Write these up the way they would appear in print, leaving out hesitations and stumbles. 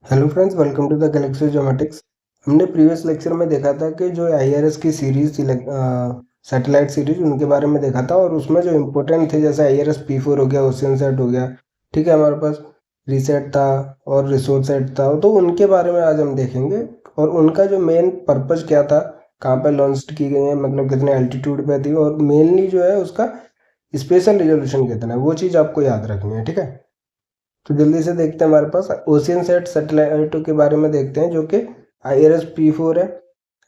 Hello friends, welcome to the galaxy geomatics. हमने previous lecture में देखा था कि जो आईआरएस की सीरीज थी, सैटेलाइट सीरीज, उनके बारे में देखा था। और उसमें जो इम्पोर्टेंट थे जैसे IRS-P4 हो गया, ओशियनसैट हो गया, ठीक है, हमारे पास रिसेट था और रिसोर्ससेट था। तो उनके बारे में आज हम देखेंगे और उनका जो मेन पर्पज क्या था, कहाँ पे लॉन्च की गई है, मतलब कितने एल्टीट्यूड पे थी, और मेनली जो है उसका स्पेशल रिजोल्यूशन कितना है, वो चीज़ आपको याद रखनी है, ठीक है। तो जल्दी से देखते हैं, हमारे पास ओशियनसैट सैटेलाइट के बारे में देखते हैं, जो कि IRS-P4 है।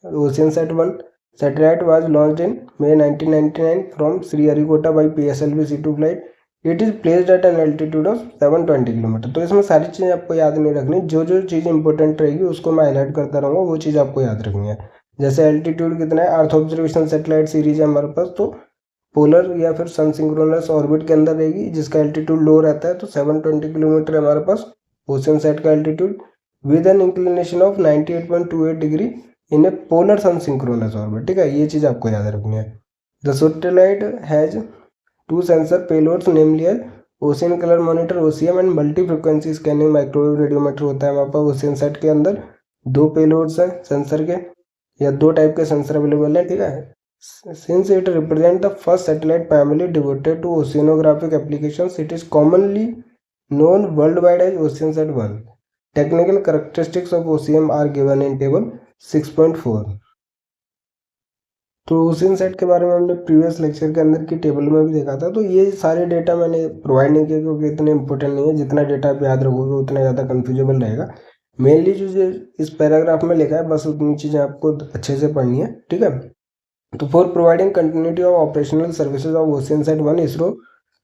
ओशियनसैट 1 satellite was launched in May 1999 from Sriharikota by PSLV-C2 flight. It is placed at an altitude of 720 kilometre. तो इसमें सारी चीज़ें आपको याद नहीं रखनी, जो जो चीज़ इंपॉर्टेंट रहेगी उसको मैं हाईलाइट करता रहूँगा, वो चीज़ आपको याद रखनी है। जैसे एल्टीट्यूड कितना है, अर्थ ऑब्जर्वेशन सैटेलाइट सीरीज है हमारे पास, तो पोलर या फिर सन सिंक्रोनस ऑर्बिट के अंदर रहेगी, जिसका एल्टीट्यूड लो रहता है। तो 720 किलोमीटर है हमारे पास ओशियनसैट का altitude, with an inclination of 98.28 degree in a polar sun synchronous orbit, ठीक है। ये चीज़ आपको याद रखनी है। The satellite has two sensor payloads, namely as ocean colour monitor OCM and multi frequency scanning microwave radiometer होता है हमारे पास ओशियनसैट के अंदर। दो पेलोड्स हैं सेंसर के, या दो टाइप के सेंसर अवेलेबल है, ठीक है। Since it represents the first satellite primarily devoted to oceanographic applications, it is commonly known worldwide as OceanSat-1. Technical characteristics of OCM are given in table 6.4. तो OceanSat के बारे में हमने प्रीवियस लेक्चर के अंदर की टेबल में भी देखा था। तो ये सारे डेटा मैंने प्रोवाइड नहीं किए क्योंकि इतने इंपॉर्टेंट नहीं है। जितना डेटा आप याद रखोगे उतना ज़्यादा कन्फ्यूजेबल रहेगा। मेनली जो इस पैराग्राफ में लिखा है, बस उतनी चीज़ें आपको अच्छे से पढ़नी है, ठीक है। तो for providing continuity of operational services of OceanSat-1, ISRO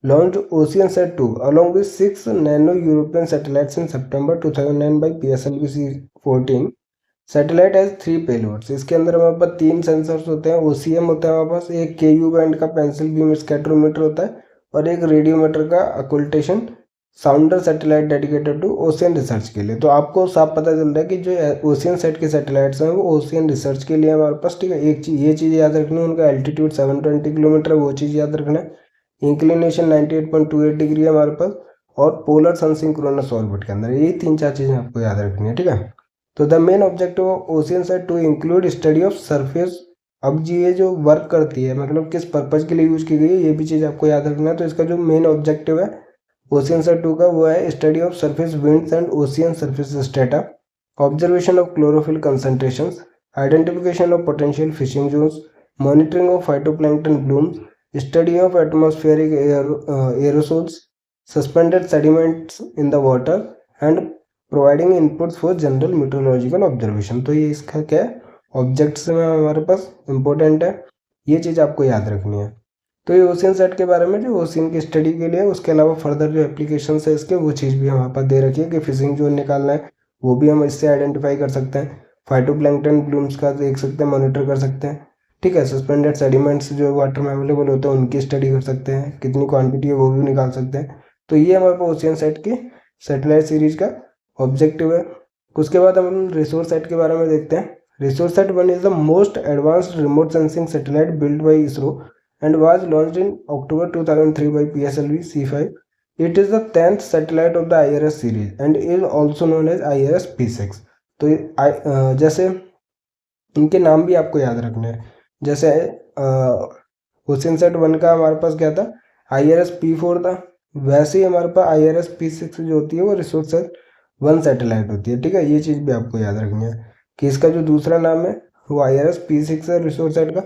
launched OceanSat-2 along with 6 nano-European satellites in September 2009 by PSLV-C14. Satellite has 3 payloads. इसके अंदर हमारे पास 3 सेंसर्स होते हैं। OCM होता है हमारे पास, एक KU बैंड का पेंसिल बीम स्कैटरोमीटर होता है, और एक रेडियोमीटर का occultation sounder satellite dedicated to ocean research के लिए। तो आपको साफ पता चल रहा है कि जो ओशियन सेट के सैटेलाइट्स हैं वो ओशियन रिसर्च के लिए हमारे पास, ठीक है। एक चीज़, ये चीज़ याद रखनी है, उनका एल्टीट्यूड 720 किलोमीटर है, वो चीज़ याद रखना है। इंक्लिनेशन 98.28 डिग्री है हमारे पास, और पोलर सन सिंक्रोनस ऑर्बिट के अंदर। ये 3-4 चीज़ें आपको याद रखनी है, ठीक है। तो the main objective of OceanSat-2 include study of surface. अब जी ये जो वर्क करती है, मतलब किस पर्पज़ के लिए यूज़ की गई है, ये भी चीज़ आपको याद रखना है। तो इसका जो मेन ऑब्जेक्टिव है OceanSat-2 का, वो है study of surface winds and ocean surface strata, observation of chlorophyll concentrations, identification of potential fishing zones, monitoring of phytoplankton blooms, study of atmospheric aerosols, suspended sediments in the water, and providing inputs for general meteorological observation. तो ये इसका क्या है, objects में हमारे पास important है, ये चीज़ आपको याद रखनी है। तो ये OceanSat के बारे में, जो ओशियन की स्टडी के लिए, उसके अलावा फर्दर जो एप्लीकेशन है इसके, वो चीज़ भी हमारे पास दे रखी है कि फिशिंग जोन निकालना है, वो भी हम इससे आइडेंटिफाई कर सकते हैं। फाइटोप्लैंक्टन ब्लूम्स का देख सकते हैं, मॉनिटर कर सकते हैं, ठीक है। सस्पेंडेड सेडिमेंट्स जो वाटर में अवेलेबल होते हैं उनकी स्टडी कर सकते हैं, कितनी क्वांटिटी है वो भी निकाल सकते हैं। तो ये हमारे पास OceanSat की सैटेलाइट सीरीज का ऑब्जेक्टिव है। उसके बाद हम रिसोर्ससेट के बारे में देखते हैं। रिसोर्ससेट 1 is the most advanced remote sensing satellite build by ISRO and was launched in October 2003 by PSLV-C5. It is the 10th satellite of the IRS series and is also known as IRS-P6. तो जैसे इनके नाम भी आपको याद रखने हैं। जैसे OceanSat-1 का हमारे पास क्या था, IRS-P4 था, वैसे ही हमारे पास IRS-P6 जो होती है वो रिसोर्ससेट 1 सैटेलाइट होती है, ठीक है। ये चीज़ भी आपको याद रखनी है कि इसका जो दूसरा नाम है वो IRS-P6 है रिसोर्ससेट का।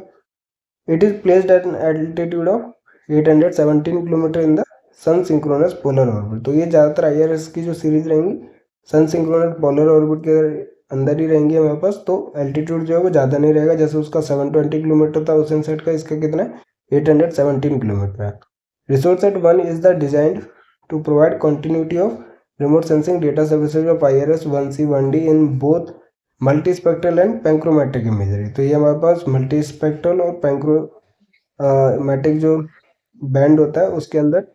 It is placed at an altitude of 817 kilometre in the sun synchronous polar orbit. तो ये ज़्यादातर IRS की जो सीरीज रहेंगी सन सिंक्रोनस पोलर ऑर्बिट के अंदर ही रहेंगी हमारे पास। तो एल्टीट्यूड जो है वो ज़्यादा नहीं रहेगा, जैसे उसका 720 किलोमीटर था OceanSat का, इसका कितना है 817 किलोमीटर है। Resourcesat 1 is the designed to provide continuity of remote sensing data services of IRS-1C-1D in both multi spectral and panchromatic imagery. तो ये हमारे पास मल्टी स्पेक्ट्रल और पैंक्रोमेट्रिक जो बैंड होता है उसके अंदर,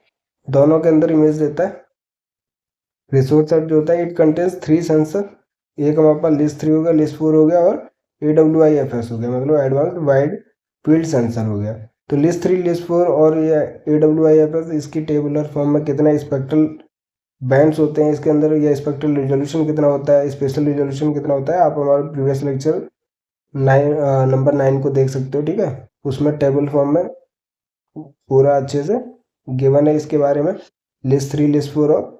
दोनों के अंदर इमेज देता है। रिसोर्ससेट जो होता है, इट कंटेन्स 3 सेंसर। एक हमारे पास LIS-3 हो गया, LIS-4 हो गया, और AWI-FS हो गया, मतलब एडवांस्ड वाइड फील्ड सेंसर हो गया। तो LIS-3, LIS-4 और ये AWI-FS, इसकी टेबुलर फॉर्म में कितना स्पेक्ट्रल बैंड्स होते हैं इसके अंदर, या स्पेक्ट्रल रिजोल्यूशन कितना होता है, स्पेशल रिजोल्यूशन कितना होता है, आप हमारे प्रीवियस लेक्चर नंबर 9 को देख सकते हो। ठीक है, उसमें टेबल फॉर्म में पूरा अच्छे से गिवन है इसके बारे में, लिस्ट 3 लिस्ट 4 और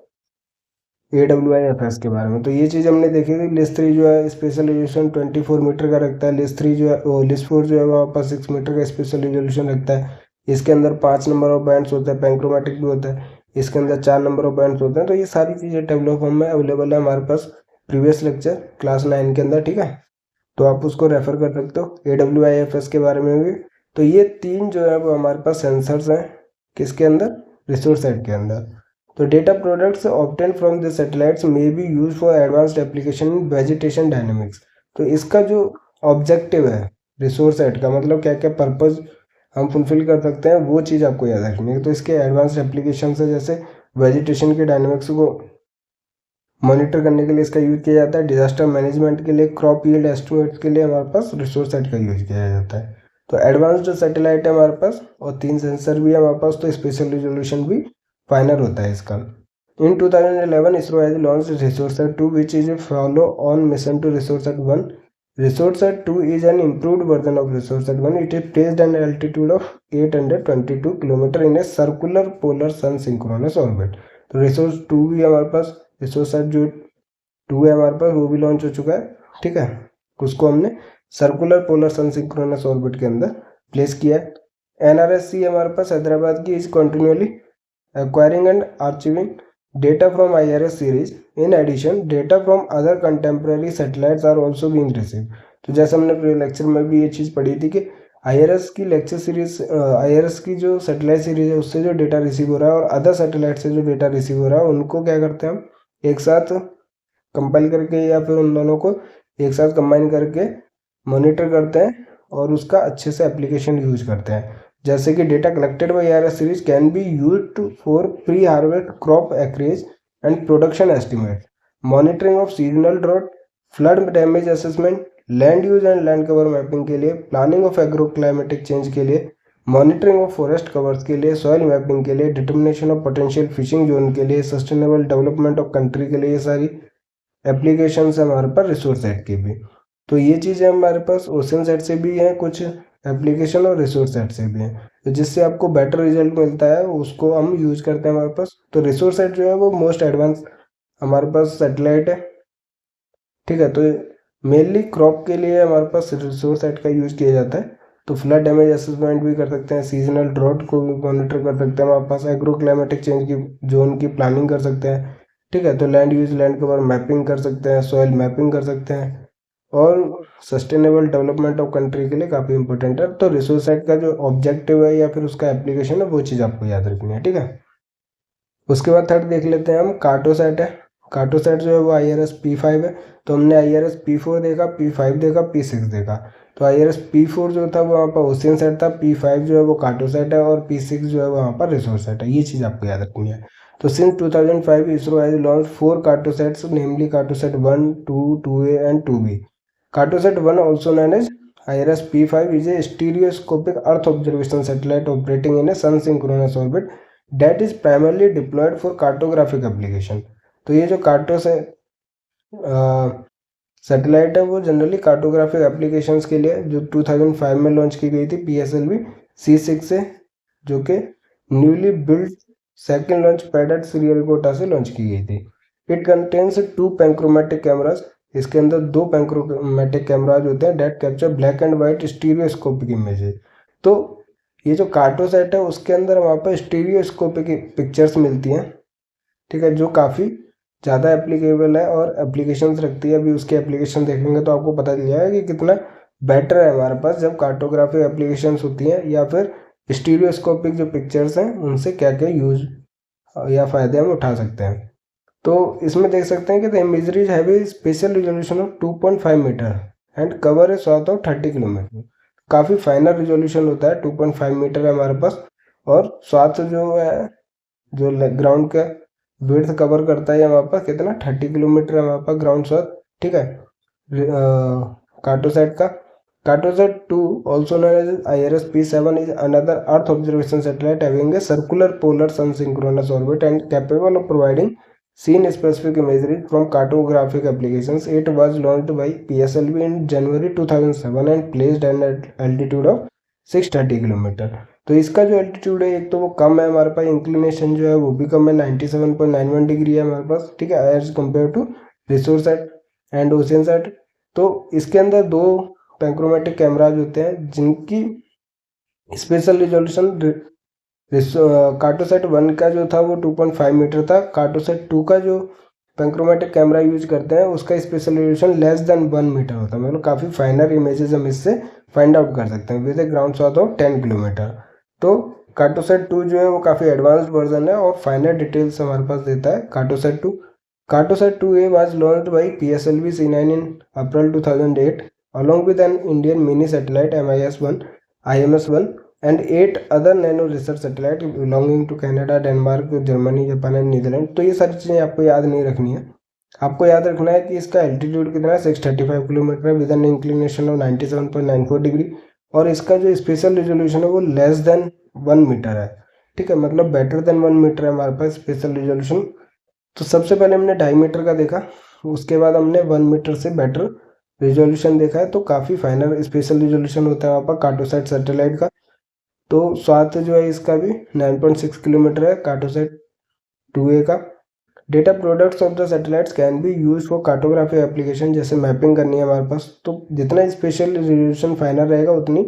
AWIFS के बारे में। तो ये चीज़ हमने देखी थी। लिस्ट 3 जो है स्पेशल रिजोल्यूशन 24 मीटर का रखता है, लिस्ट 3 जो है लिस्ट 4 जो है वहाँ पर 6 मीटर का स्पेशल रिजोल्यूशन रखता है। इसके अंदर 5 नंबर ऑफ बैंड्स होते हैं, पैंक्रोमेटिक भी होता है, इसके अंदर 4 नंबर ऑफ बैंड्स होते हैं। तो ये सारी चीज़ें टेबल फॉर्म में अवेलेबल है हमारे पास प्रीवियस लेक्चर क्लास 9 के अंदर। ठीक है, तो आप उसको रेफर कर सकते हो, AWIFS के बारे में भी। तो ये 3 जो है वो हमारे पास सेंसर्स हैं किसके अंदर, रिसोर्स सेट के अंदर। तो data products obtain from the satellites may be use for advanced application in vegetation dynamics. तो इसका जो ऑब्जेक्टिव है रिसोर्स सेट का, मतलब क्या क्या पर्पज हम फुलफिल कर सकते हैं, वो चीज़ आपको याद रखनी है। तो इसके एडवांस्ड एप्लीकेशन है, जैसे वेजिटेशन के डायनेमिक्स को मॉनिटर करने के लिए इसका यूज किया जाता है, डिजास्टर मैनेजमेंट के लिए, क्रॉप यील्ड एस्टिमेट के लिए हमारे पास रिसोर्स सेट का यूज किया जाता है। तो एडवांस्ड सैटेलाइट है हमारे पास, और 3 सेंसर भी है हमारे पास, तो स्पेशल रिजोल्यूशन भी फाइनल होता है इसका। In 2011, ISRO has launched ResourceSat 2, which is a follow-on mission to ResourceSat 1. ResourceSat 2 is an improved version of ResourceSat 1. It is placed at an altitude of 822 km in a circular polar sun synchronous orbit. तो resource 2 भी हमारे पास, ResourceSat जो 2 है हमारे पास, वो भी launch हो चुका है। ठीक है, उसको हमने circular polar sun synchronous orbit के अंदर प्लेस किया है। NRSC हमारे पास हैदराबाद की is continually acquiring and archiving data from IRS series. In addition, data from other contemporary satellites are also being received. तो जैसे हमने प्री लेक्चर में भी ये चीज़ पढ़ी थी कि IRS की लेक्चर सीरीज, IRS की जो सैटेलाइट सीरीज है उससे जो डेटा रिसीव हो रहा है और अदर सैटेलाइट से जो डेटा रिसीव हो रहा है, उनको क्या करते हैं हम एक साथ कंपाइल करके या फिर उन दोनों को एक साथ कंबाइन करके मॉनिटर करते हैं और उसका अच्छे से एप्लीकेशन यूज करते हैं। जैसे कि data collected by IRS series can be used for pre harvest crop acreage and production estimate, monitoring of seasonal drought, flood damage assessment, land use and land cover mapping के लिए, planning of agro climatic change के लिए, monitoring of forest covers के लिए, soil mapping के लिए, determination of potential fishing zone के लिए, सस्टेनेबल डेवलपमेंट ऑफ कंट्री के लिए, ये सारी एप्लीकेशन है हमारे पास रिसोर्स सेट की भी। तो ये चीज़ें हमारे पास ओशन सेट से भी हैं कुछ एप्लीकेशन और रिसोर्स सेट से भी हैं, तो जिससे आपको बेटर रिजल्ट मिलता है उसको हम यूज करते हैं हमारे पास। तो रिसोर्स सेट जो है वो मोस्ट एडवांस हमारे पास सैटेलाइट है। ठीक है, तो मेनली क्रॉप के लिए हमारे पास रिसोर्स सेट का यूज किया जाता है। तो फ्लड डैमेज असेसमेंट भी कर सकते हैं, सीजनल ड्रॉट को भी मॉनिटर कर सकते हैं हमारे पास, एग्रो क्लाइमेटिक चेंज की जोन की प्लानिंग कर सकते हैं। ठीक है, तो land use land cover mapping कर सकते हैं, सॉइल मैपिंग कर सकते हैं, और सस्टेनेबल डेवलपमेंट ऑफ कंट्री के लिए काफ़ी इंपॉर्टेंट है। तो रिसोर्स सेट का जो ऑब्जेक्टिव है या फिर उसका एप्लीकेशन है वो चीज़ आपको याद रखनी है। ठीक है, उसके बाद थर्ड देख लेते हैं हम, कार्टोसैट है। कार्टोसैट जो है वो IRS P5 है। तो हमने IRS P4 देखा, P5 देखा, P6 देखा। तो IRS P4 जो था वो वहाँ पर ओशियन सेट था, P5 जो है वो कार्टोसैट है, और P6 जो है वहाँ पर रिसोर्स सेट है। ये चीज़ आपको याद रखनी है। तो since 2005 ISRO has launch 4 Cartosats, namely Cartosat 1, 2, 2A and 2B. Cartosat 1, also known as IRS P5, is a stereoscopic Earth observation satellite operating in a sun-synchronous orbit that is primarily deployed for cartographic application. तो ये जो Cartosat satellite है वो generally cartographic applications के लिए जो 2005 में launch की गई थी PSLV C6 से, जो कि newly build second launch pad at Sriharikota से लॉन्च की गई थी। It contains 2 panchromatic cameras. इसके अंदर 2 पैंक्रोमेटिक कैमराज होते हैं that capture black and white stereoscopic images. तो ये जो कार्टोसैट है उसके अंदर वहाँ पर स्टीरियोस्कोपिक पिक्चर्स मिलती हैं। ठीक है, जो काफ़ी ज़्यादा एप्लीकेबल है और एप्लीकेशंस रखती है। अभी उसके एप्लीकेशन देखेंगे तो आपको पता चल जाएगा कि कितना बेटर है हमारे पास जब कार्टोग्राफी एप्लीकेशंस होती हैं, या फिर स्टीरियोस्कोपिक जो पिक्चर्स हैं उनसे क्या क्या यूज या फ़ायदे हम उठा सकते हैं। तो इसमें देख सकते हैं कि the imagery have a special resolution of 2.5 metre and cover a swath of 30 kilometre. काफ़ी फाइनल रिजोल्यूशन होता है, 2.5 मीटर है हमारे पास, और स्वाथ जो है जो ग्राउंड का विड्थ कवर करता है हमारे पास कितना 30 किलोमीटर है हमारे पास ग्राउंड स्वाथ। ठीक है, कार्टोसैट का। Cartosat 2, also known as IRS P7, is another Earth observation satellite having a circular polar sun synchronous orbit and capable of providing scene specific imagery from cartographic applications. It was launched by PSLV in January 2007 and placed at an altitude of 630 kilometre. तो इसका जो altitude है एक तो वो कम है हमारे पास, inclination जो है वो भी कम है, 97.91 डिग्री है हमारे पास, ठीक है, एज कम्पेयर टू रिसोर्सेट एंड ओशियनसेट। तो इसके अंदर दो पैंक्रोमेट्रिक कैमराज होते हैं जिनकी स्पेशल रिजोल्यूशन कार्टोसेट 1 का जो था वो 2.5 मीटर था। कार्टोसेट 2 का जो पैंक्रोमेट्रिक कैमरा यूज करते हैं उसका spatial resolution less than 1 metre होता है, मतलब काफ़ी फाइनर इमेजेस हम इससे फाइंड आउट कर सकते हैं with a ground swath of 10 kilometre. तो कार्टोसेट 2 जो है वो काफ़ी एडवांस्ड वर्जन है और फाइनर डिटेल्स हमारे पास देता है Cartosat 2। Cartosat 2A was launched by PSLV C9 in April 2008 along with an Indian mini satellite IMS-1 and 8 other nano research satellite belonging to Canada, Denmark, Germany, Japan and Netherlands। तो ये सारी चीज़ें आपको याद नहीं रखनी है, आपको याद रखना है कि इसका एल्टीट्यूड कितना है 635 किलोमीटर है with an inclination of 97.94 degree और इसका जो स्पेशल रिजोल्यूशन है वो लेस देन 1 मीटर है, ठीक है, मतलब बेटर देन 1 मीटर है हमारे पास स्पेशल रिजोल्यूशन। तो सबसे पहले हमने 2.5 मीटर का देखा, उसके बाद हमने 1 मीटर से बेटर रिजोल्यूशन देखा है, तो काफ़ी फाइनल स्पेशल रिजोल्यूशन होता है वहाँ पर कार्टोसैट सैटेलाइट का। तो स्वात जो है इसका भी 9.6 किलोमीटर है कार्टोसैट 2A का। Data products of the satellites can be use for cartography application, जैसे मैपिंग करनी है हमारे पास, तो जितना स्पेशल रिजोल्यूशन फाइनल रहेगा उतनी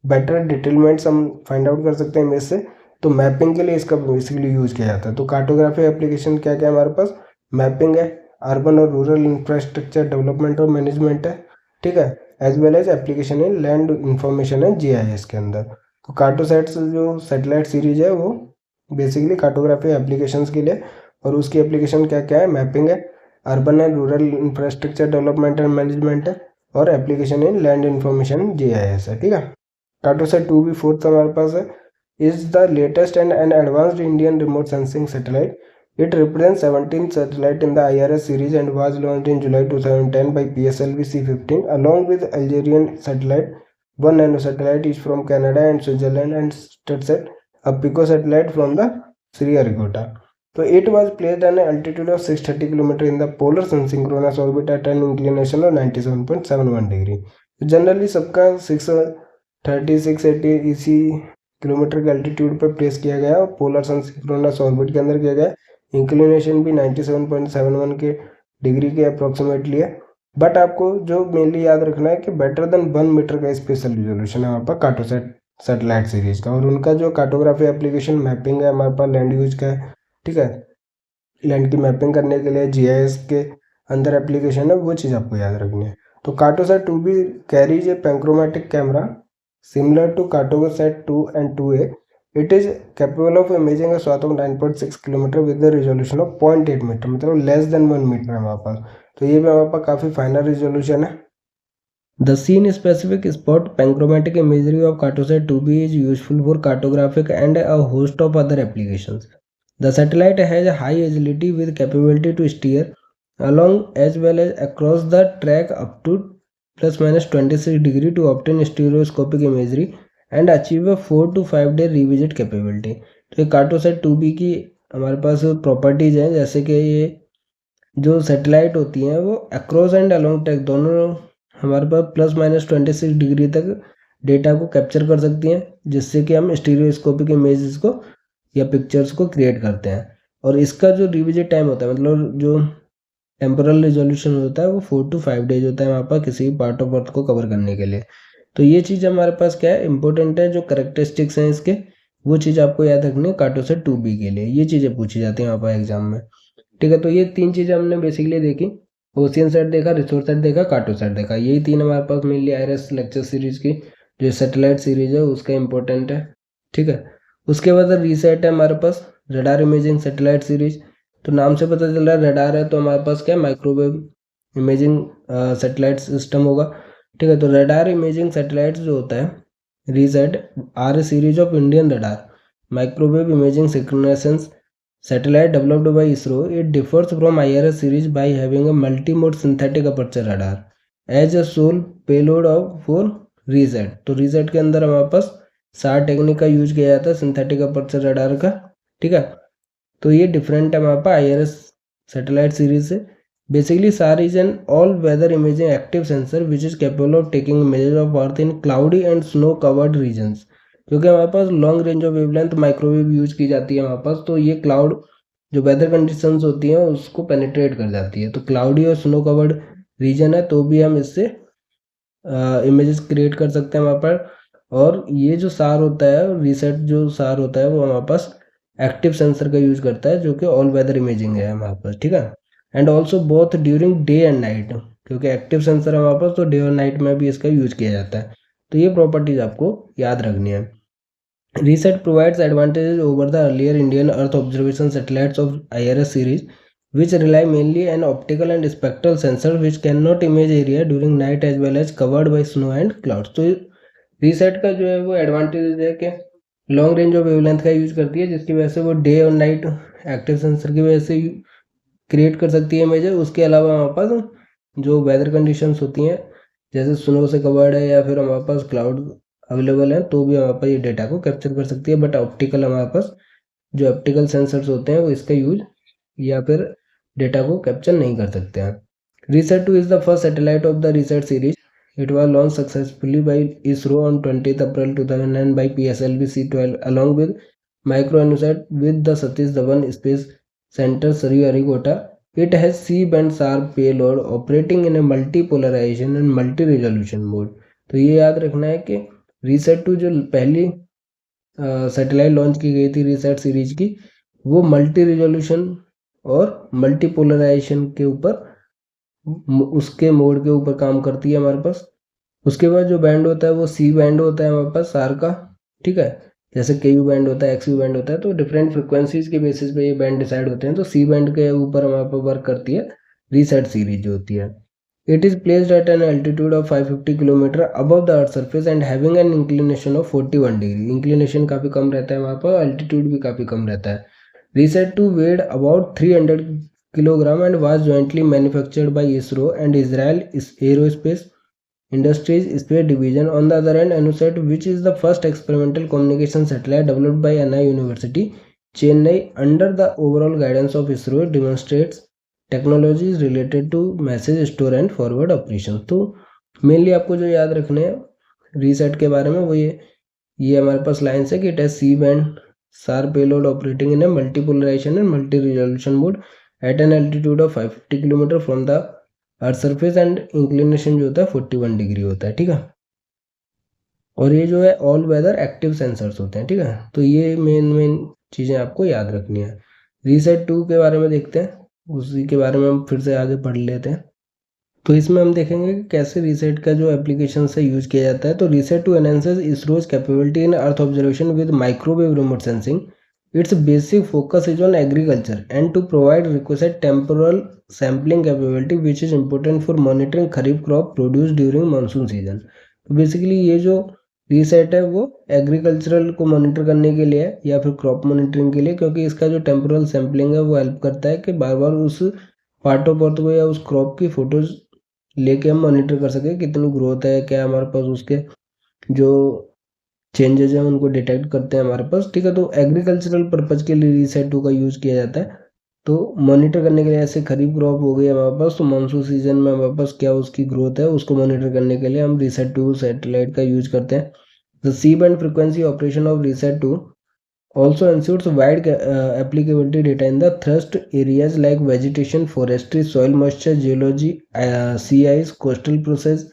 बेटर डिटेलमेंट्स हम फाइंड आउट कर सकते हैं इमेज से। तो मैपिंग के लिए इसका बेसिकली यूज किया जाता है। तो कार्टोग्राफी एप्लीकेशन क्या क्या है हमारे पास, मैपिंग है, अर्बन और रूरल इंफ्रास्ट्रक्चर डेवलपमेंट और मैनेजमेंट है, ठीक है, as well as application in land information है GIS के अंदर। तो कार्टोसैट्स जो सैटेलाइट सीरीज है वो बेसिकली कार्टोग्राफी एप्लीकेशंस के लिए, और उसकी एप्लीकेशन क्या क्या है, मैपिंग है, urban and rural infrastructure development and management है, और application in land information GIS है, ठीक है। कार्टोसैट 2B फोर्थ हमारे पास है, is the latest and an advanced Indian remote sensing satellite. It represents 17th satellite in the IRS series and was launched in July 2010 by PSLV C15 along with Algerian satellite. One nano satellite is from Canada and Switzerland and StatSat, a pico satellite from the Sriharikota. So it was placed at an altitude of 630 km in the polar sun synchronous orbit at an inclination of 97.71 degree. Generally सबका 630 680 इसी kilometre के altitude पर place किया गया और polar sun synchronous orbit के अंदर किया गया। इंक्लिनेशन भी 97.71 के डिग्री के अप्रोक्सीमेटली है। बट आपको जो मेनली याद रखना है कि बेटर देन 1 मीटर का स्पेशल रिजोल्यूशन है वहाँ पर कार्टोसैट सैटेलाइट सीरीज का, और उनका जो कार्टोग्राफी एप्लीकेशन मैपिंग है हमारे पास लैंड यूज का है, ठीक है, लैंड की मैपिंग करने के लिए GIS के अंदर एप्लीकेशन है, वो चीज़ आपको याद रखनी है। तो Cartosat 2B carries a panchromatic camera similar to Cartosat 2 and 2A. It is capable of imaging a swath of 9.6 km with the resolution of 0.8 metre, मतलब लेस देन 1 मीटर है हमारे पास। तो ये भी हमारे पास काफ़ी फाइनल रिजोल्यूशन है। The scene specific spot panchromatic imagery of Cartosat 2B is useful for cartographic and a host of other applications. The satellite has a high agility with capability to steer along as well as across the track up to ±26 degree to obtain stereoscopic imagery and achieve a 4 to 5 day revisit capability। तो ये Cartosat 2B की हमारे पास properties हैं, जैसे कि ये जो satellite होती हैं वो अक्रॉस एंड अलोंग ट्रैक दोनों हमारे पास ±26 डिग्री तक डेटा को कैप्चर कर सकती हैं, जिससे कि हम स्टीरियोस्कोपिक इमेजेस को या पिक्चर्स को क्रिएट करते हैं। और इसका जो रिविजिट टाइम होता है, मतलब जो टेम्पोरल रिजोल्यूशन होता है वो 4 to 5 डेज होता है वहाँ पर किसी भी पार्ट ऑफ अर्थ को कवर करने के लिए। तो ये चीज़ हमारे पास क्या है, इंपॉर्टेंट है, जो करेक्टरिस्टिक्स हैं इसके वो चीज़ आपको याद रखनी है कार्टोसैट 2B के लिए, ये चीज़ें पूछी जाती हैं वहाँ पर एग्जाम में, ठीक है। तो ये 3 चीज़ें हमने बेसिकली देखी, ओशियनसैट देखा, रिसोर्ससैट देखा, कार्टोसैट देखा, यही 3 हमारे पास मेनली IRS लेक्चर सीरीज की जो सैटेलाइट सीरीज है उसका इंपॉर्टेंट है, ठीक है। उसके बाद रीसेट है हमारे पास रडार इमेजिंग सैटेलाइट सीरीज। तो नाम से पता चल रहा है रडार है, तो हमारे पास क्या माइक्रोवेव इमेजिंग सैटेलाइट सिस्टम होगा, ठीक है। तो रडार इमेजिंग सैटेलाइट्स जो होता है RISAT are a series of Indian radar microwave imaging synchronization satellite developed by ISRO. It differs from IRS series by having a multi-mode synthetic aperture radar as a sole payload of for RISAT। तो RISAT के अंदर हमारे पास SAR technique का use किया जाता है synthetic aperture radar का, ठीक है। तो ये डिफरेंट है हमारे पास IRS सैटेलाइट सीरीज से। Basically SAR is an all weather imaging active sensor which is capable of taking images of earth in cloudy and snow covered regions. क्योंकि हमारे पास long range of wavelength microwave use की जाती है हमारे पास, तो ये क्लाउड जो वेदर कंडीशंस होती हैं उसको पेनिट्रेट कर जाती है। तो क्लाउडी और स्नो कवर्ड रीजन है तो भी हम इससे इमेजेस क्रिएट कर सकते हैं वहाँ पर। और ये जो SAR होता है, रीसेट जो SAR होता है, वो हमारे पास एक्टिव सेंसर का यूज करता है जो कि ऑल वेदर इमेजिंग है हमारे पास, ठीक है। And also both during day and night, क्योंकि एक्टिव सेंसर है हमारे पास तो डे और नाइट में भी इसका यूज किया जाता है। तो ये प्रॉपर्टीज आपको याद रखनी है। Reset provides advantages over the earlier Indian earth observation satellites of IRS series which rely mainly on optical and spectral sensors which cannot image area during night as well as covered by snow and clouds। तो reset का जो है वो advantage है कि long range of wavelength का use करती है, जिसकी वजह से वो डे और नाइट एक्टिव सेंसर की वजह से क्रिएट कर सकती है इमेजेस। उसके अलावा हमारे पास जो वेदर कंडीशंस होती हैं जैसे स्नो से कवर्ड है या फिर हमारे पास क्लाउड अवेलेबल है तो भी हमारे पास ये डेटा को कैप्चर कर सकती है। बट ऑप्टिकल हमारे पास जो ऑप्टिकल सेंसर्स होते हैं वो इसका यूज या फिर डेटा को कैप्चर नहीं कर सकते हैं। Reset 2 is the first satellite of the reset series. It was launched successfully by ISRO on 20th April 2009 by PSLV C-12 along with MicroInSat with the Satish Dhawan Space Center Sriharikota। It has C-band SAR payload operating in a multi-polarization and multi-resolution mode। तो ये याद रखना है कि reset 2 जो पहली satellite launch की गई थी रीसेट सीरीज की, वो मल्टी रिजोल्यूशन और मल्टीपोलराइजेशन के ऊपर उसके मोड के ऊपर काम करती है हमारे पास। उसके बाद जो बैंड होता है वो C बैंड होता है हमारे पास SAR का, ठीक है। जैसे KU बैंड होता है, XU बैंड होता है, तो डिफरेंट फ्रिक्वेंसीज के बेसिस पे ये बैंड डिसाइड होते हैं। तो C बैंड के ऊपर हमारे पास वर्क करती है रीसेट सीरीज जो होती है। It is placed at an altitude of 550 kilometre above the earth surface and having an inclination of 41 degree. Inclination काफ़ी कम रहता है वहाँ पर, एल्टीट्यूड भी काफ़ी कम रहता है। RISAT 2 weighed about 300 kilogram and was jointly manufactured by ISRO and Israel aerospace Industries Space Division। On the other hand, ANUSAT, which is the first experimental communication satellite developed by Anna University, Chennai, under the overall guidance of ISRO, demonstrates technologies related to message store and forward operations। तो mainly आपको जो याद रखने हैं reset के बारे में वो ये हमारे पास लाइन्स है कि it has C band SAR payload operating in a multipolarization and multi-resolution mode at an altitude of 550 kilometre from the earth surface and inclination जो होता है 41 डिग्री होता है, ठीक है। और ये जो है ऑल वेदर एक्टिव सेंसर्स होते हैं, ठीक है। तो ये मेन चीज़ें आपको याद रखनी है। रीसेट 2 के बारे में देखते हैं, उसी के बारे में हम फिर से आगे पढ़ लेते हैं। तो इसमें हम देखेंगे कि कैसे रीसेट का जो एप्लीकेशन से यूज किया जाता है। तो reset 2 enhances ISRO's capability in earth observation with microwave remote sensing. Its basic focus is on agriculture and to provide requisite temporal sampling capability which is important for monitoring kharif crop produced during monsoon season। तो basically ये जो reset है वो agricultural को monitor करने के लिए है या फिर क्रॉप मॉनिटरिंग के लिए, क्योंकि इसका जो टेम्पोरल सैम्पलिंग है वो हेल्प करता है कि बार बार उस पार्ट ऑफ अर्थ को या उस क्रॉप की फोटोज लेके हम मॉनिटर कर सकें कितनी ग्रोथ है, क्या हमारे पास उसके जो चेंजेस हैं उनको डिटेक्ट करते हैं हमारे पास, ठीक है। तो एग्रीकल्चरल पर्पज़ के लिए रीसेट 2 का यूज़ किया जाता है। तो मॉनिटर करने के लिए ऐसे खरीफ क्रॉप हो गई हमारे पास, तो मानसून सीजन में हमारे पास क्या उसकी ग्रोथ है उसको मॉनिटर करने के लिए हम रीसेट 2 सैटेलाइट का यूज करते हैं। The C band frequency operation of RISAT 2 also ensures wide applicability data in the thrust areas like vegetation, forestry, soil moisture, geology, sea ice, coastal process,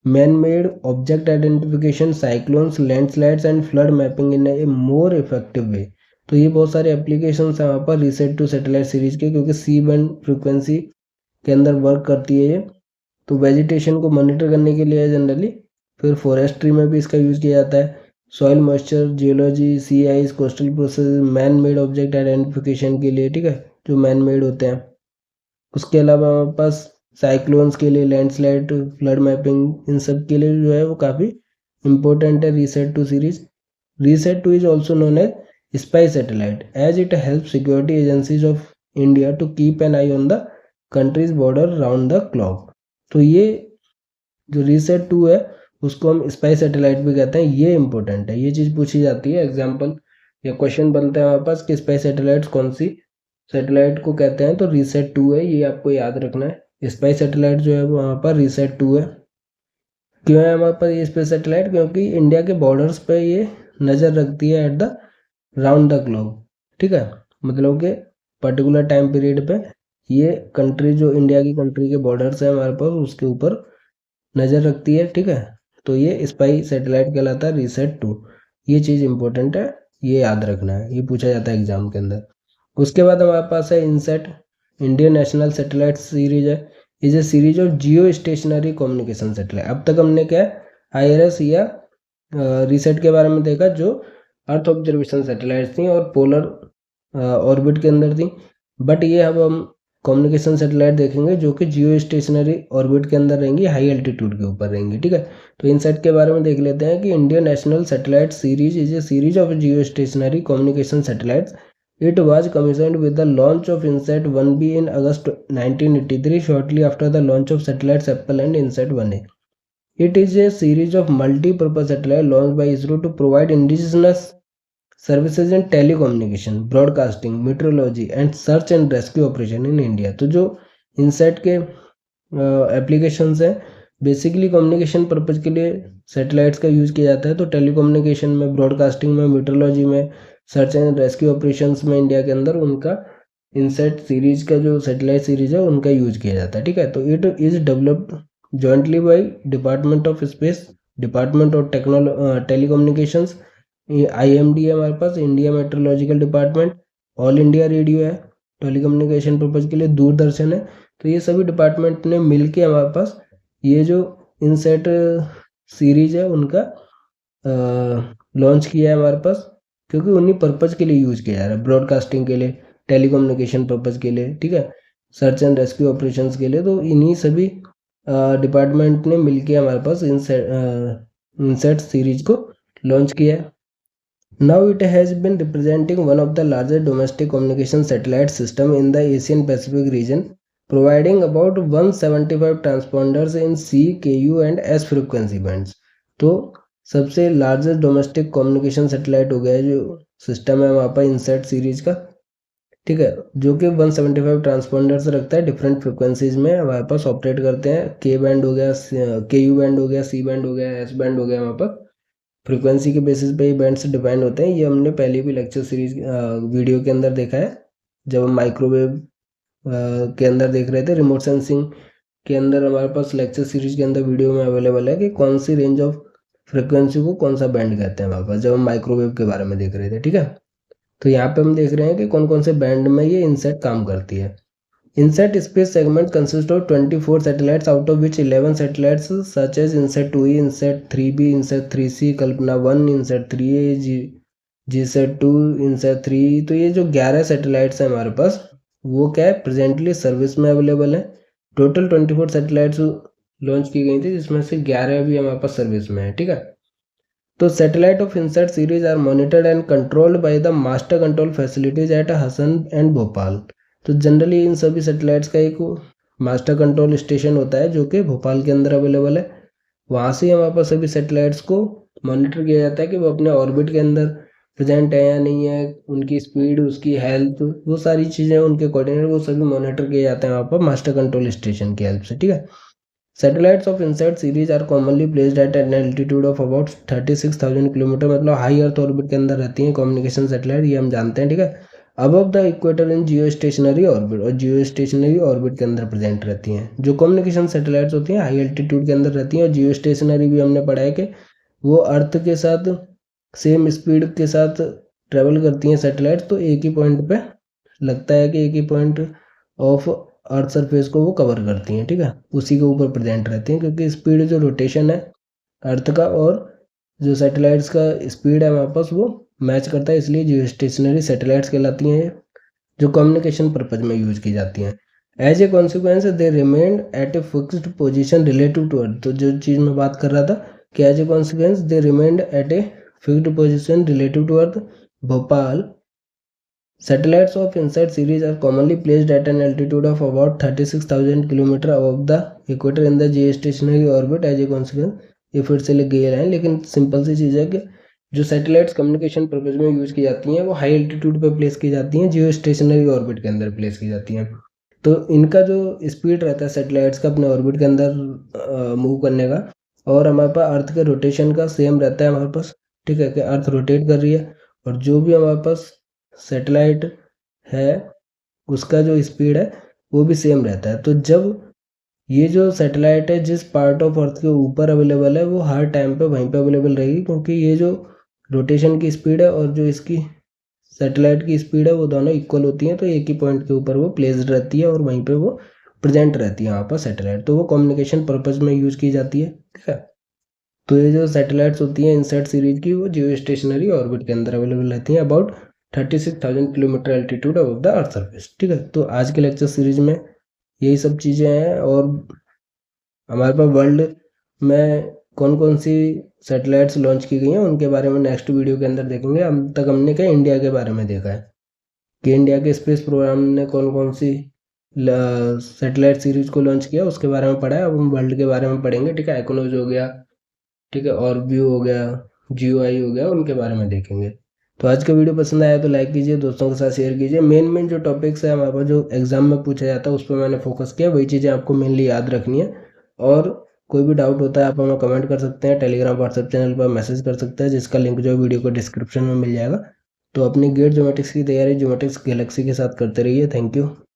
man-made object identification, cyclones, landslides and flood mapping in a more effective way। तो ये बहुत सारे applications हैं वहाँ पर reset 2 satellite series के, क्योंकि सी band frequency के अंदर वर्क करती है ये। तो वेजिटेशन को मॉनिटर करने के लिए जनरली, फिर फॉरेस्ट्री में भी इसका यूज़ किया जाता है, soil moisture, geology, sea ice, coastal process, man made object identification के लिए, ठीक है, जो मैन मेड होते हैं। उसके अलावा हमारे पास साइक्लोन्स के लिए, लैंडस्लाइड, फ्लड मैपिंग, इन सब के लिए जो है वो काफ़ी इंपॉर्टेंट है RISAT 2 series. RISAT 2 is also known as spy satellite as it help security agencies of India to keep an eye on the country's border round the clock. तो ये जो रीसेट 2 है उसको हम स्पाई सैटेलाइट भी कहते हैं, ये इंपॉर्टेंट है, ये चीज़ पूछी जाती है एग्जाम्पल या क्वेश्चन बनता है हमारे पास कि स्पाई सैटेलाइट्स कौन सी सैटेलाइट को कहते हैं, तो रीसेट 2 है, ये आपको याद रखना है। स्पाई सैटेलाइट जो है वो वहाँ पर रीसेट 2 है। क्यों है हमारे पास ये स्पेस सैटेलाइट? क्योंकि इंडिया के बॉर्डर्स पे ये नज़र रखती है at the round the clock, ठीक है। मतलब कि पर्टिकुलर टाइम पीरियड पे ये कंट्री, जो इंडिया की कंट्री के बॉर्डर्स है हमारे पास, उसके ऊपर नज़र रखती है, ठीक है। तो ये स्पाई सैटेलाइट कहलाता है रीसेट 2। ये चीज़ इंपॉर्टेंट है, ये याद रखना है, ये पूछा जाता है एग्जाम के अंदर। उसके बाद हमारे पास है INSAT, Indian national satellite series है। Is a series of geostationary communication satellite. अब तक हमने क्या IRS या रीसेट के बारे में देखा, जो अर्थ ऑब्जर्वेशन सैटेलाइट थी और पोलर ऑर्बिट के अंदर थी। बट ये अब हम कम्युनिकेशन सैटेलाइट देखेंगे जो कि जियो स्टेशनरी ऑर्बिट के अंदर रहेंगी, हाई एल्टीट्यूड के ऊपर रहेंगी, ठीक है। तो इनसेट के बारे में देख लेते हैं कि Indian national satellite series is a series of geostationary communication satellites. It was commissioned with the launch of INSAT 1B in August 1983, shortly after the launch of satellites Apple and INSAT 1A. It is a series of multi-purpose satellites launched by ISRO to provide indigenous services in telecommunication, broadcasting, meteorology and search and rescue operation in India. तो जो INSAT के applications हैं, basically communication purpose के लिए satellites का use किया जाता है। तो टेलीकम्युनिकेशन में, ब्रॉडकास्टिंग में, मीटरोलॉजी में, सर्च एंड रेस्क्यू ऑपरेशंस में इंडिया के अंदर उनका इनसेट सीरीज का जो सैटेलाइट सीरीज है उनका यूज किया जाता है, ठीक है। तो it is developed jointly by department of space, department of telecommunications, IMD है हमारे पास, India metrological department, all India radio है टेलीकम्युनिकेशन पर्पज़ के लिए, दूरदर्शन है। तो ये सभी डिपार्टमेंट ने मिल के हमारे पास ये जो इनसेट सीरीज है उनका लॉन्च किया है हमारे पास, क्योंकि उन्हीं पर्पज़ के लिए यूज़ किया जा रहा है, ब्रॉडकास्टिंग के लिए, टेलीकम्युनिकेशन पर्पज़ के लिए, ठीक है, सर्च एंड रेस्क्यू ऑपरेशंस के लिए। तो इन्हीं सभी डिपार्टमेंट ने मिलके हमारे पास इनसेट सीरीज को लॉन्च किया है। Now it has been representing one of the largest domestic communication satellite system in the Asian Pacific region, providing about 175 transponders in C, KU and S frequency bands. तो सबसे largest domestic communication satellite हो गया है जो system है वहाँ पर INSAT series का, ठीक है, जो कि 175 ट्रांसपॉन्डर्स रखता है, डिफरेंट फ्रिक्वेंसीज में हमारे पास ऑपरेट करते हैं। K बैंड हो गया, KU बैंड हो गया, C बैंड हो गया, S बैंड हो गया। वहाँ पर फ्रिक्वेंसी के बेसिस पे ये बैंड्स डिपेंड होते हैं। ये हमने पहले भी लेक्चर सीरीज वीडियो के अंदर देखा है, जब हम माइक्रोवेव के अंदर देख रहे थे, रिमोट सेंसिंग के अंदर हमारे पास लेक्चर सीरीज के अंदर वीडियो में अवेलेबल है कि कौन सी रेंज ऑफ फ्रिक्वेंसी को कौन सा बैंड कहते हैं हमारे पास, जब हम माइक्रोवेव के बारे में देख रहे थे, ठीक है। तो यहाँ पे हम देख रहे हैं कि कौन कौन से बैंड में ये इनसेट काम करती है। INSAT space segment consist of 24 satellites, out of which 11 satellites such as INSAT 2E, INSAT 3B, INSAT 3C, Kalpana 1, INSAT 3A, GSAT 2, INSAT 3। तो ये जो 11 सैटेलाइट्स हैं हमारे पास, वो क्या है, प्रेजेंटली सर्विस में अवेलेबल है। टोटल 24 सैटेलाइट्स लॉन्च की गई थी, जिसमें से 11 भी हमारे पास सर्विस में है, ठीक है। तो satellite of INSAT series are monitored and controlled by the master control facilities at Hassan and Bhopal. तो जनरली इन सभी सैटेलाइट्स का एक मास्टर कंट्रोल स्टेशन होता है जो कि भोपाल के अंदर अवेलेबल है। वहाँ से हमारे पास सभी सैटेलाइट्स को मॉनिटर किया जाता है कि वो अपने ऑर्बिट के अंदर प्रेजेंट है या नहीं है, उनकी स्पीड, उसकी हेल्थ, वो सारी चीज़ें, उनके कोऑर्डिनेट, वो सभी मॉनिटर किए जाते हैं वहाँ पर मास्टर कंट्रोल स्टेशन की हेल्प से, ठीक है। Satellites of INSAT series are commonly placed at an altitude of about 36,000 kilometre, मतलब हाई अर्थ ऑर्बिट के अंदर रहती हैं कम्युनिकेशन सैटेलाइट, ये हम जानते हैं, ठीक है। Above the equator in Jio stationery orbit, और जियो स्टेशनरी ऑर्बिट के अंदर प्रेजेंट रहती हैं। जो कम्युनिकेशन सैटेलाइट्स होती हैं हाई एल्टीट्यूड के अंदर रहती हैं, और जियो स्टेशनरी भी हमने पढ़ा है कि वो अर्थ के साथ सेम स्पीड के साथ ट्रेवल करती हैं सैटेलाइट्स। तो एक ही पॉइंट पे लगता है कि एक ही पॉइंट ऑफ अर्थ सरफेस को वो कवर करती हैं, ठीक है, उसी के ऊपर प्रेजेंट रहती हैं, क्योंकि स्पीड जो रोटेशन है अर्थ का और जो सैटेलाइट्स का स्पीड है हमारे पास वो मैच करता है, इसलिए जियो स्टेशनरी सैटेलाइट्स कहलाती हैं, जो कम्युनिकेशन पर्पज में यूज की जाती हैं। As a consequence they remained at a fixed position relative to earth. तो जो चीज़ मैं बात कर रहा था कि as a consequence they remained at a fixed position relative to earth Bhopal. Satellites of INSAT series are commonly placed at an altitude of about 36,000 km above the equator in the geostationary orbit as a consequence। ये फिर से लिख गए हैं, लेकिन simple सी चीज़ है कि जो सैटेलाइट्स कम्युनिकेशन पर्पज में यूज़ की जाती हैं वो हाई एल्टीट्यूड पे प्लेस की जाती हैं, जियो स्टेशनरी ऑर्बिट के अंदर प्लेस की जाती हैं। तो इनका जो स्पीड रहता है सैटेलाइट्स का अपने ऑर्बिट के अंदर मूव करने का, और हमारे पास अर्थ के रोटेशन का सेम रहता है हमारे पास, ठीक है, कि अर्थ रोटेट कर रही है और जो भी हमारे पास सैटेलाइट है उसका जो स्पीड है वो भी सेम रहता है। तो जब ये जो सैटेलाइट है जिस पार्ट ऑफ अर्थ के ऊपर अवेलेबल है वो हर टाइम पे वहीं पे अवेलेबल रहेगी, क्योंकि ये जो रोटेशन की स्पीड है और जो इसकी सैटेलाइट की स्पीड है वो दोनों इक्वल होती हैं, तो एक ही पॉइंट के ऊपर वो प्लेस्ड रहती है और वहीं पे वो प्रेजेंट रहती है वहाँ पर सैटेलाइट। तो वो कम्युनिकेशन पर्पज में यूज़ की जाती है, ठीक है। तो ये जो सैटेलाइट्स होती हैं इनसैट सीरीज की वो जियो स्टेशनरी ऑर्बिट के अंदर अवेलेबल रहती हैं about 36,000 kilometre altitude of the earth surface, ठीक है। तो आज के लेक्चर सीरीज में यही सब चीज़ें हैं, और हमारे पास वर्ल्ड में कौन कौन सी सैटेलाइट्स लॉन्च की गई हैं उनके बारे में नेक्स्ट वीडियो के अंदर देखेंगे। अब तक हमने क्या इंडिया के बारे में देखा है कि इंडिया के स्पेस प्रोग्राम ने कौन कौन सी सैटेलाइट सीरीज को लॉन्च किया उसके बारे में पढ़ा है। अब हम वर्ल्ड के बारे में पढ़ेंगे, ठीक है। इकोनॉस हो गया, ठीक है, ऑर्बियो हो गया, GOI हो गया, उनके बारे में देखेंगे। तो आज का वीडियो पसंद आया तो लाइक कीजिए, दोस्तों के साथ शेयर कीजिए। मेन जो टॉपिक्स है हमारे पास जो एग्जाम में पूछा जाता है उस पर मैंने फोकस किया, वही चीज़ें आपको मेनली याद रखनी है। और कोई भी डाउट होता है आप हमें कमेंट कर सकते हैं, टेलीग्राम व्हाट्सएप चैनल पर मैसेज कर सकते हैं, जिसका लिंक जो वीडियो को डिस्क्रिप्शन में मिल जाएगा। तो अपनी गेट ज्योमेट्रिक्स की तैयारी ज्योमेट्रिक्स गैलेक्सी के साथ करते रहिए। Thank you.